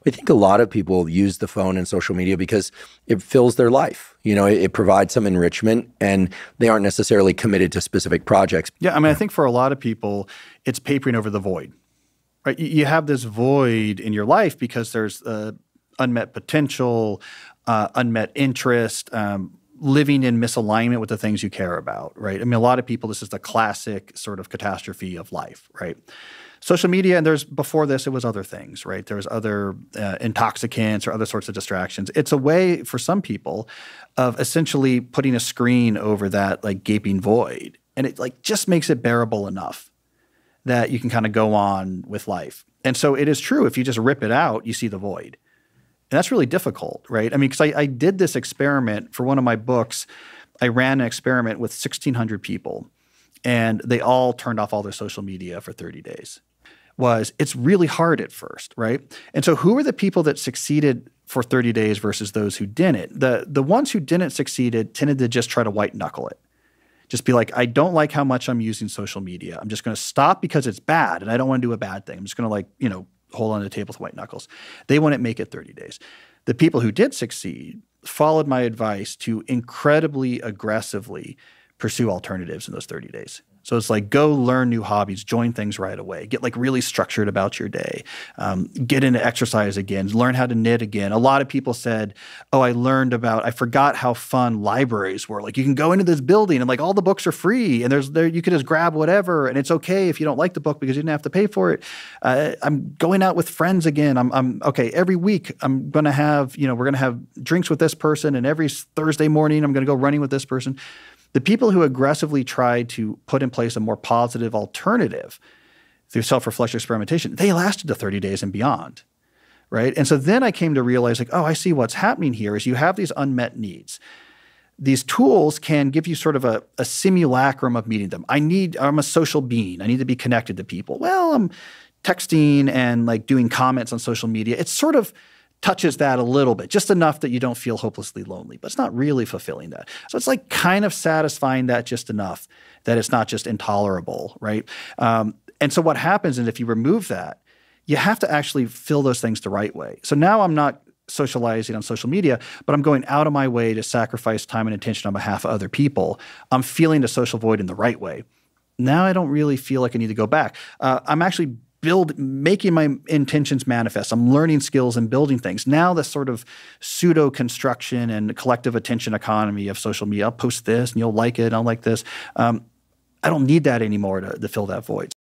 I think a lot of people use the phone and social media because it fills their life. You know, it provides some enrichment, and they aren't necessarily committed to specific projects. Yeah, I mean, I think for a lot of people, it's papering over the void, right? You have this void in your life because there's unmet potential, unmet interest, living in misalignment with the things you care about, right? I mean, a lot of people, this is the classic sort of catastrophe of life, right? Social media, and before this, it was other things, right? There was other intoxicants or other sorts of distractions. It's a way for some people of essentially putting a screen over that like gaping void. And it like just makes it bearable enough that you can kind of go on with life. And so it is true, if you just rip it out, you see the void. And that's really difficult, right? I mean, because I did this experiment for one of my books. I ran an experiment with 1,600 people, and they all turned off all their social media for 30 days. It's really hard at first, right? And so who are the people that succeeded for 30 days versus those who didn't? The ones who didn't succeed tended to just try to white knuckle it. Just be like, I don't like how much I'm using social media. I'm just going to stop because it's bad and I don't want to do a bad thing. I'm just going to hold on to the table with white knuckles. They wouldn't make it 30 days. The people who did succeed followed my advice to incredibly aggressively pursue alternatives in those 30 days. So it's like, go learn new hobbies, join things right away, get like really structured about your day, get into exercise again, learn how to knit again. A lot of people said, I forgot how fun libraries were. Like you can go into this building and like all the books are free and you can just grab whatever and it's okay if you don't like the book because you didn't have to pay for it. I'm going out with friends again. I'm okay. Every week I'm going to have, we're going to have drinks with this person, and every Thursday morning I'm going to go running with this person. The people who aggressively tried to put in place a more positive alternative through self-reflection experimentation, they lasted to 30 days and beyond, right? And so then I came to realize like, I see what's happening here is you have these unmet needs. These tools can give you sort of a simulacrum of meeting them. I'm a social being. I need to be connected to people. Well, I'm texting and like doing comments on social media. It sort of touches that a little bit, just enough that you don't feel hopelessly lonely, but it's not really fulfilling that. So it's like kind of satisfying that just enough that it's not just intolerable, right? And so what happens is if you remove that, you have to actually fill those things the right way. So now I'm not socializing on social media, but I'm going out of my way to sacrifice time and attention on behalf of other people. I'm feeling the social void in the right way. Now I don't really feel like I need to go back. I'm actually making my intentions manifest. I'm learning skills and building things. Now the sort of pseudo-construction and collective attention economy of social media, I'll post this and you'll like it, I'll like this. I don't need that anymore to fill that void.